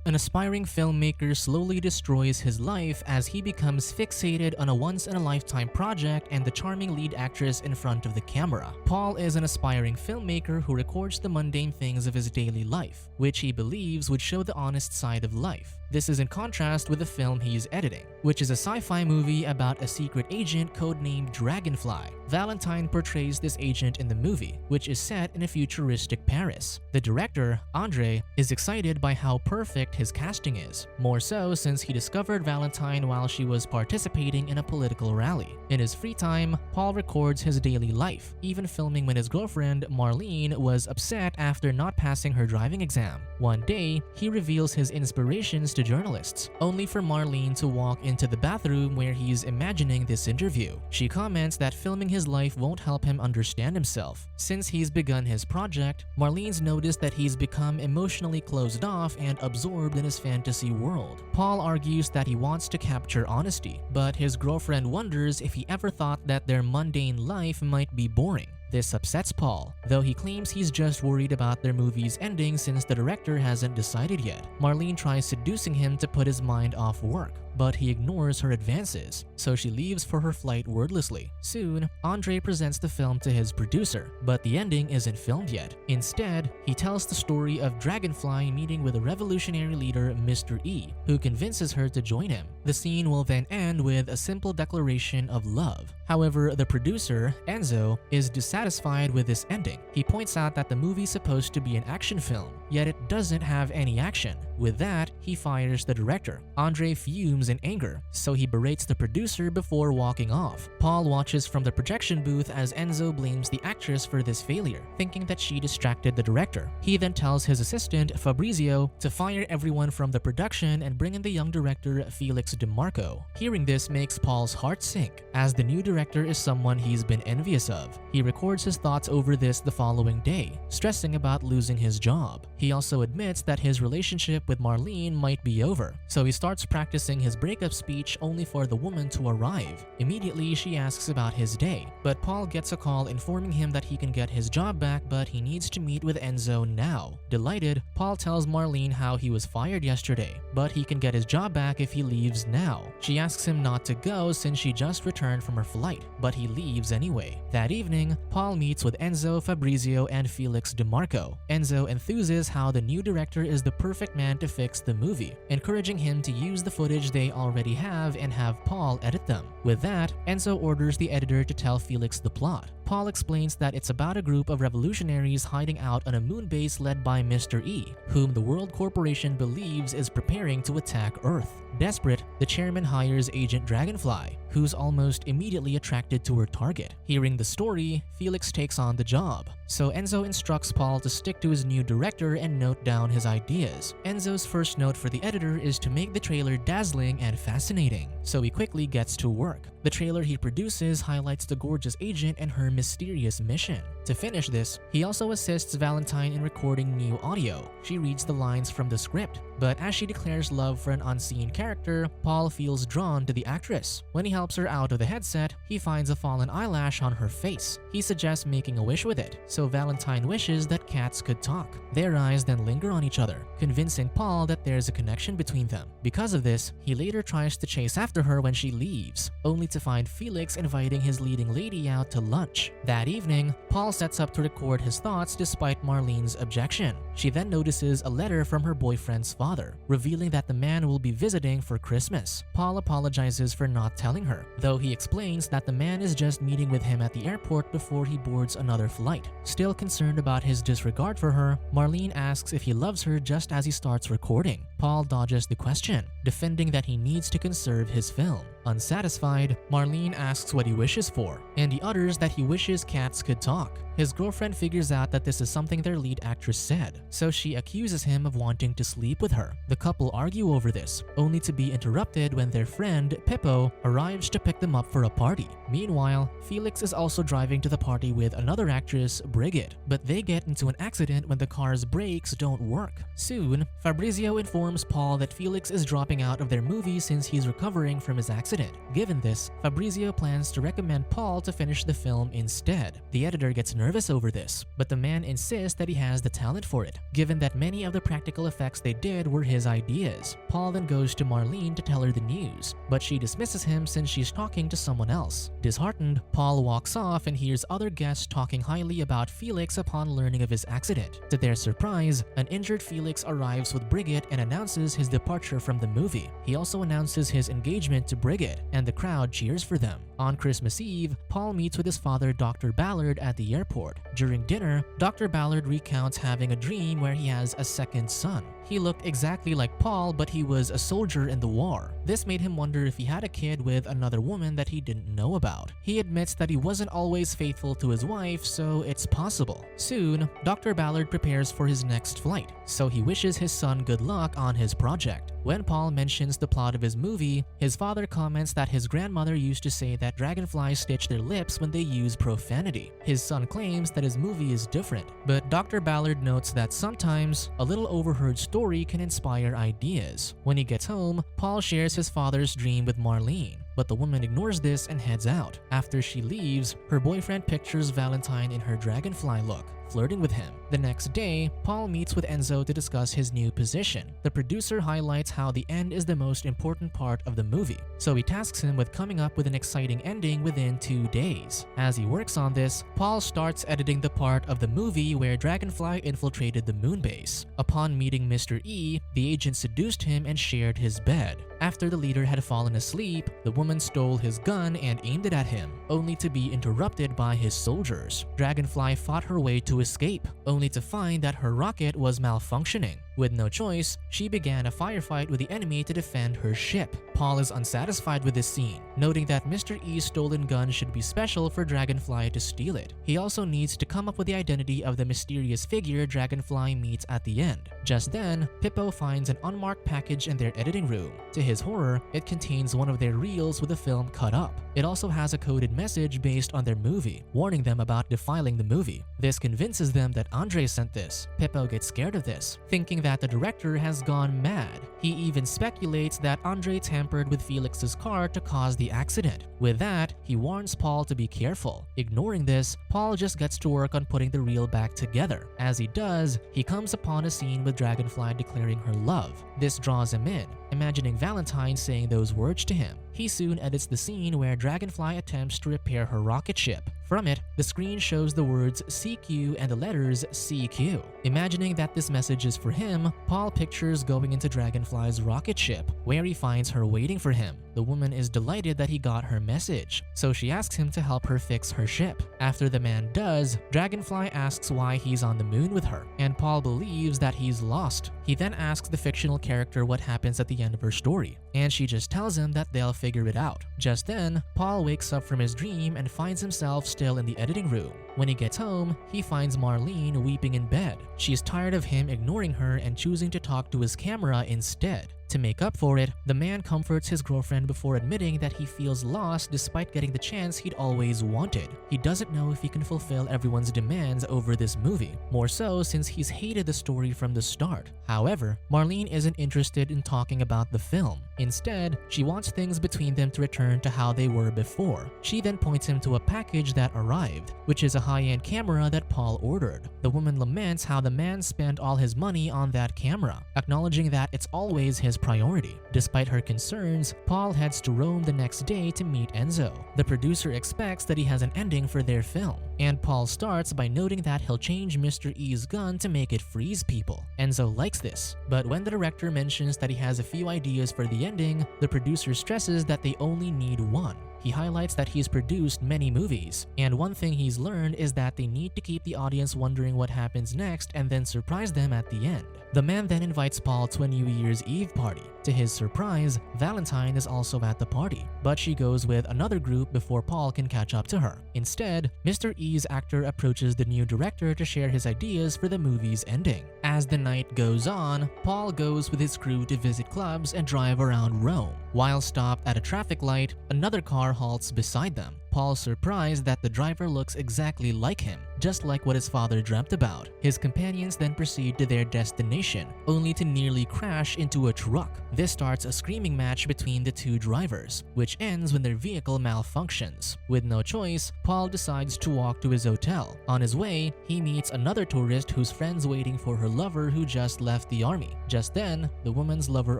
an aspiring filmmaker slowly destroys his life as he becomes fixated on a once-in-a-lifetime project and the charming lead actress in front of the camera. Paul is an aspiring filmmaker who records the mundane things of his daily life, which he believes would show the honest side of life. This is in contrast with the film he is editing, which is a sci-fi movie about a secret agent codenamed Dragonfly. Valentine portrays this agent in the movie, which is set in a futuristic Paris. The director, Andre, is excited by how perfect his casting is, more so since he discovered Valentine while she was participating in a political rally. In his free time, Paul records his daily life, even filming when his girlfriend, Marlene, was upset after not passing her driving exam. One day, he reveals his inspirations to journalists, only for Marlene to walk into the bathroom where he's imagining this interview. She comments that filming his life won't help him understand himself. Since he's begun his project, Marlene's noticed that he's become emotionally closed off and absorbed in his fantasy world. Paul argues that he wants to capture honesty, but his girlfriend wonders if he ever thought that their mundane life might be boring. This upsets Paul, though he claims he's just worried about their movie's ending since the director hasn't decided yet. Marlene tries seducing him to put his mind off work, but he ignores her advances, so she leaves for her flight wordlessly. Soon, Andre presents the film to his producer, but the ending isn't filmed yet. Instead, he tells the story of Dragonfly meeting with a revolutionary leader, Mr. E, who convinces her to join him. The scene will then end with a simple declaration of love. However, the producer, Enzo, is dissatisfied with this ending. He points out that the movie's supposed to be an action film, yet it doesn't have any action. With that, he fires the director. Andre fumes in anger, so he berates the producer before walking off. Paul watches from the projection booth as Enzo blames the actress for this failure, thinking that she distracted the director. He then tells his assistant, Fabrizio, to fire everyone from the production and bring in the young director, Felix DeMarco. Hearing this makes Paul's heart sink, as the new director is someone he's been envious of. He records his thoughts over this the following day, stressing about losing his job. He also admits that his relationship with Marlene might be over, so he starts practicing his breakup speech only for the woman to arrive. Immediately, she asks about his day, but Paul gets a call informing him that he can get his job back, but he needs to meet with Enzo now. Delighted, Paul tells Marlene how he was fired yesterday, but he can get his job back if he leaves now. She asks him not to go since she just returned from her flight, but he leaves anyway. That evening, Paul meets with Enzo, Fabrizio, and Felix DeMarco. Enzo enthuses how the new director is the perfect man to fix the movie, encouraging him to use the footage they already have and have Paul edit them. With that, Enzo orders the editor to tell Felix the plot. Paul explains that it's about a group of revolutionaries hiding out on a moon base led by Mr. E, whom the World Corporation believes is preparing to attack Earth. Desperate, the chairman hires Agent Dragonfly, who's almost immediately attracted to her target. Hearing the story, Felix takes on the job, so Enzo instructs Paul to stick to his new director and note down his ideas. Enzo's first note for the editor is to make the trailer dazzling and fascinating, so he quickly gets to work. The trailer he produces highlights the gorgeous agent and her mysterious mission. To finish this, he also assists Valentine in recording new audio. She reads the lines from the script, but as she declares love for an unseen character, Paul feels drawn to the actress. When he helps her out of the headset, he finds a fallen eyelash on her face. He suggests making a wish with it, so Valentine wishes that cats could talk. Their eyes then linger on each other, convincing Paul that there's a connection between them. Because of this, he later tries to chase after her when she leaves, only to find Felix inviting his leading lady out to lunch. That evening, Paul sets up to record his thoughts despite Marlene's objection. She then notices a letter from her boyfriend's father, revealing that the man will be visiting for Christmas. Paul apologizes for not telling her, though he explains that the man is just meeting with him at the airport before he boards another flight. Still concerned about his disregard for her, Marlene asks if he loves her just as he starts recording. Paul dodges the question, defending that he needs to conserve his film. Unsatisfied, Marlene asks what he wishes for, and he utters that he wishes cats could talk. His girlfriend figures out that this is something their lead actress said, so she accuses him of wanting to sleep with her. The couple argue over this, only to be interrupted when their friend, Pippo, arrives to pick them up for a party. Meanwhile, Felix is also driving to the party with another actress, Brigitte, but they get into an accident when the car's brakes don't work. Soon, Fabrizio informs Paul that Felix is dropping out of their movie since he's recovering from his accident. accident. Given this, Fabrizio plans to recommend Paul to finish the film instead. The editor gets nervous over this, but the man insists that he has the talent for it, given that many of the practical effects they did were his ideas. Paul then goes to Marlene to tell her the news, but she dismisses him since she's talking to someone else. Disheartened, Paul walks off and hears other guests talking highly about Felix upon learning of his accident. To their surprise, an injured Felix arrives with Brigitte and announces his departure from the movie. He also announces his engagement to Brigitte, and the crowd cheers for them. On Christmas Eve, Paul meets with his father, Dr. Ballard, at the airport. During dinner, Dr. Ballard recounts having a dream where he has a second son. He looked exactly like Paul, but he was a soldier in the war. This made him wonder if he had a kid with another woman that he didn't know about. He admits that he wasn't always faithful to his wife, so it's possible. Soon, Dr. Ballard prepares for his next flight, so he wishes his son good luck on his project. When Paul mentions the plot of his movie, his father comments that his grandmother used to say that dragonflies stitch their lips when they use profanity. His son claims that his movie is different, but Dr. Ballard notes that sometimes a little overheard story can inspire ideas. When he gets home, Paul shares his father's dream with Marlene, but the woman ignores this and heads out. After she leaves, her boyfriend pictures Valentine in her dragonfly look, flirting with him. The next day, Paul meets with Enzo to discuss his new position. The producer highlights how the end is the most important part of the movie, so he tasks him with coming up with an exciting ending within 2 days. As he works on this, Paul starts editing the part of the movie where Dragonfly infiltrated the moon base. Upon meeting Mr. E, the agent seduced him and shared his bed. After the leader had fallen asleep, the woman stole his gun and aimed it at him, only to be interrupted by his soldiers. Dragonfly fought her way to escape, only to find that her rocket was malfunctioning. With no choice, she began a firefight with the enemy to defend her ship. Paul is unsatisfied with this scene, noting that Mr. E's stolen gun should be special for Dragonfly to steal it. He also needs to come up with the identity of the mysterious figure Dragonfly meets at the end. Just then, Pippo finds an unmarked package in their editing room. To his horror, it contains one of their reels with the film cut up. It also has a coded message based on their movie, warning them about defiling the movie. This convinces them that Andre sent this. Pippo gets scared of this, thinking that the director has gone mad. He even speculates that Andre tampered with Felix's car to cause the accident. With that, he warns Paul to be careful. Ignoring this, Paul just gets to work on putting the reel back together. As he does, he comes upon a scene with Dragonfly declaring her love. This draws him in, imagining Valentine saying those words to him. He soon edits the scene where Dragonfly attempts to repair her rocket ship. From it, the screen shows the words CQ and the letters CQ. Imagining that this message is for him, Paul pictures going into Dragonfly's rocket ship, where he finds her waiting for him. The woman is delighted that he got her message, so she asks him to help her fix her ship. After the man does, Dragonfly asks why he's on the moon with her, and Paul believes that he's lost. He then asks the fictional character what happens at the end of her story, and she just tells him that they'll figure it out. Just then, Paul wakes up from his dream and finds himself still in the editing room. When he gets home, he finds Marlene weeping in bed. She's tired of him ignoring her and choosing to talk to his camera instead. To make up for it, the man comforts his girlfriend before admitting that he feels lost despite getting the chance he'd always wanted. He doesn't know if he can fulfill everyone's demands over this movie, more so since he's hated the story from the start. However, Marlene isn't interested in talking about the film. Instead, she wants things between them to return to how they were before. She then points him to a package that arrived, which is a high-end camera that Paul ordered. The woman laments how the man spent all his money on that camera, acknowledging that it's always his priority. Despite her concerns, Paul heads to Rome the next day to meet Enzo. The producer expects that he has an ending for their film, and Paul starts by noting that he'll change Mr. E's gun to make it freeze people. Enzo likes this, but when the director mentions that he has a few ideas for the ending, the producer stresses that they only need one. He highlights that he's produced many movies, and one thing he's learned is that they need to keep the audience wondering what happens next and then surprise them at the end. The man then invites Paul to a New Year's Eve party. To his surprise, Valentine is also at the party, but she goes with another group before Paul can catch up to her. Instead, Mr. E's actor approaches the new director to share his ideas for the movie's ending. As the night goes on, Paul goes with his crew to visit clubs and drive around Rome. While stopped at a traffic light, another car halts beside them. Paul's surprised that the driver looks exactly like him, just like what his father dreamt about. His companions then proceed to their destination, only to nearly crash into a truck. This starts a screaming match between the two drivers, which ends when their vehicle malfunctions. With no choice, Paul decides to walk to his hotel. On his way, he meets another tourist whose friend's waiting for her lover who just left the army. Just then, the woman's lover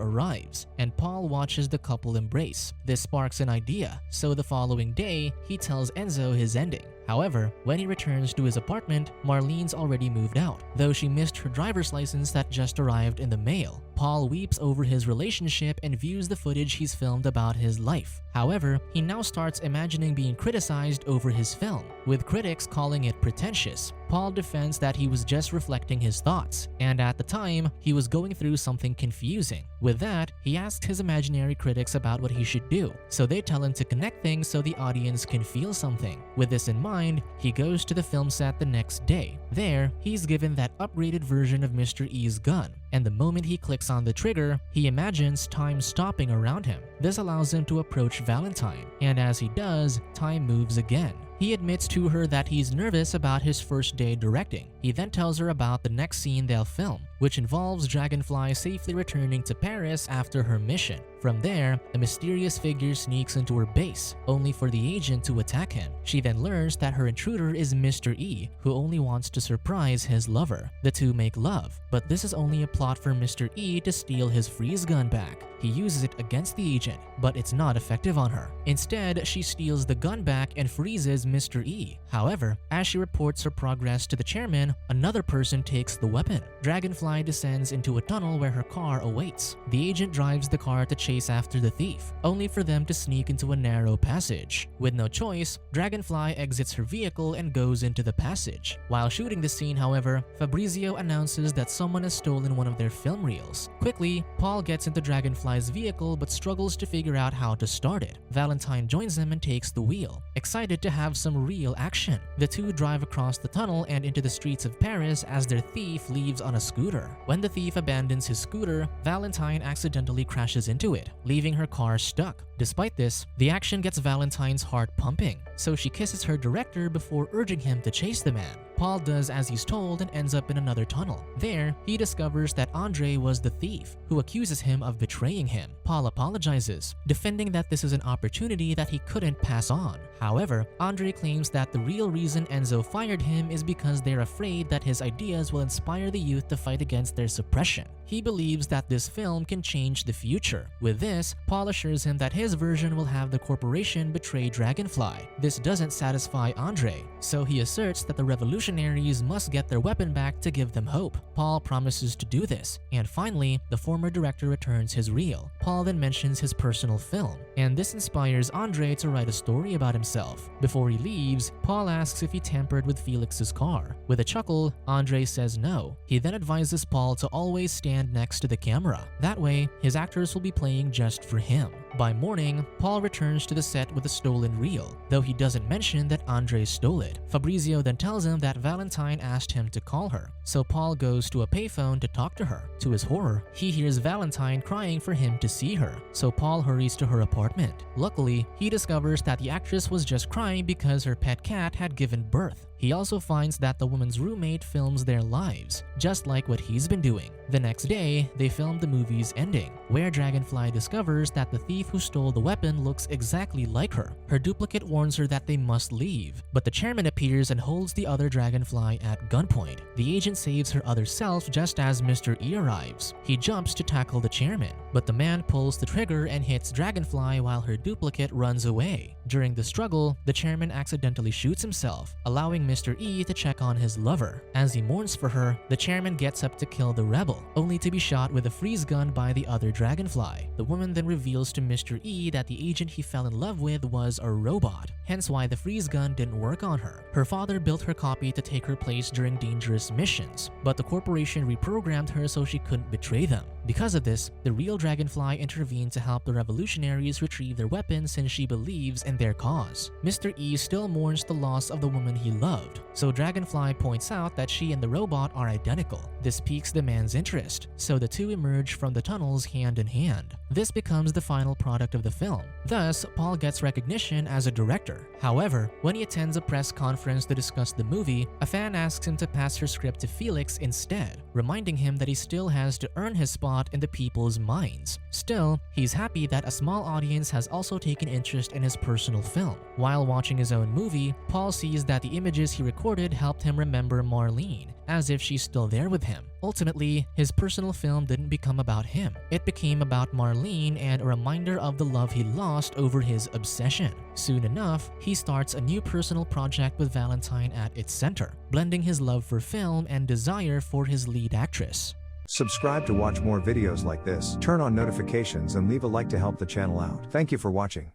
arrives, and Paul watches the couple embrace. This sparks an idea, so the following day, he tells Enzo his ending. However, when he returns to his apartment, Marlene's already moved out, though she missed her driver's license that just arrived in the mail. Paul weeps over his relationship and views the footage he's filmed about his life. However, he now starts imagining being criticized over his film, with critics calling it pretentious. Paul defends that he was just reflecting his thoughts, and at the time, he was going through something confusing. With that, he asks his imaginary critics about what he should do, so they tell him to connect things so the audience can feel something. With this in mind, he goes to the film set the next day. There, he's given that upgraded version of Mr. E's gun, and the moment he clicks on the trigger, he imagines time stopping around him. This allows him to approach Valentine, and as he does, time moves again. He admits to her that he's nervous about his first day directing. He then tells her about the next scene they'll film, which involves Dragonfly safely returning to Paris after her mission. From there, a mysterious figure sneaks into her base, only for the agent to attack him. She then learns that her intruder is Mr. E, who only wants to surprise his lover. The two make love, but this is only a plot for Mr. E to steal his freeze gun back. He uses it against the agent, but it's not effective on her. Instead, she steals the gun back and freezes Mr. E. However, as she reports her progress to the chairman, another person takes the weapon. Dragonfly descends into a tunnel where her car awaits. The agent drives the car to chase after the thief, only for them to sneak into a narrow passage. With no choice, Dragonfly exits her vehicle and goes into the passage. While shooting the scene, however, Fabrizio announces that someone has stolen one of their film reels. Quickly, Paul gets into Dragonfly's vehicle but struggles to figure out how to start it. Valentine joins him and takes the wheel, excited to have some real action. The two drive across the tunnel and into the streets of Paris as their thief leaves on a scooter. When the thief abandons his scooter, Valentine accidentally crashes into it, leaving her car stuck. Despite this, the action gets Valentine's heart pumping, so she kisses her director before urging him to chase the man. Paul does as he's told and ends up in another tunnel. There, he discovers that Andre was the thief, who accuses him of betraying him. Paul apologizes, defending that this is an opportunity that he couldn't pass on. However, Andre claims that the real reason Enzo fired him is because they're afraid that his ideas will inspire the youth to fight against their suppression. He believes that this film can change the future. With this, Paul assures him that his version will have the corporation betray Dragonfly. This doesn't satisfy Andre, so he asserts that the revolutionaries must get their weapon back to give them hope. Paul promises to do this, and finally, the former director returns his reel. Paul then mentions his personal film, and this inspires Andre to write a story about himself. Before he leaves, Paul asks if he tampered with Felix's car. With a chuckle, Andre says no. He then advises Paul to always stand next to the camera. That way, his actors will be playing just for him. By morning, Paul returns to the set with a stolen reel, though he doesn't mention that Andre stole it. Fabrizio then tells him that Valentine asked him to call her, so Paul goes to a payphone to talk to her. To his horror, he hears Valentine crying for him to see her, so Paul hurries to her apartment. Luckily, he discovers that the actress was just crying because her pet cat had given birth. He also finds that the woman's roommate films their lives, just like what he's been doing. The next day, they film the movie's ending, where Dragonfly discovers that the thief who stole the weapon looks exactly like her. Her duplicate warns her that they must leave, but the chairman appears and holds the other Dragonfly at gunpoint. The agent saves her other self just as Mr. E arrives. He jumps to tackle the chairman, but the man pulls the trigger and hits Dragonfly while her duplicate runs away. During the struggle, the chairman accidentally shoots himself, allowing Mr. E to check on his lover. As he mourns for her, the chairman gets up to kill the rebel, only to be shot with a freeze gun by the other Dragonfly. The woman then reveals to Mr. E that the agent he fell in love with was a robot, hence why the freeze gun didn't work on her. Her father built her copy to take her place during dangerous missions, but the corporation reprogrammed her so she couldn't betray them. Because of this, the real Dragonfly intervened to help the revolutionaries retrieve their weapons since she believes in their cause. Mr. E still mourns the loss of the woman he loved, so Dragonfly points out that she and the robot are identical. This piques the man's interest, so the two emerge from the tunnels hand in hand. This becomes the final product of the film. Thus, Paul gets recognition as a director. However, when he attends a press conference to discuss the movie, a fan asks him to pass her script to Felix instead. reminding him that he still has to earn his spot in the people's minds. Still, he's happy that a small audience has also taken interest in his personal film. While watching his own movie, Paul sees that the images he recorded helped him remember Marlene, as if she's still there with him. Ultimately, his personal film didn't become about him. It became about Marlene and a reminder of the love he lost over his obsession. Soon enough, he starts a new personal project with Valentine at its center, blending his love for film and desire for his lead actress. Subscribe to watch more videos like this, turn on notifications and leave a like to help the channel out. Thank you for watching.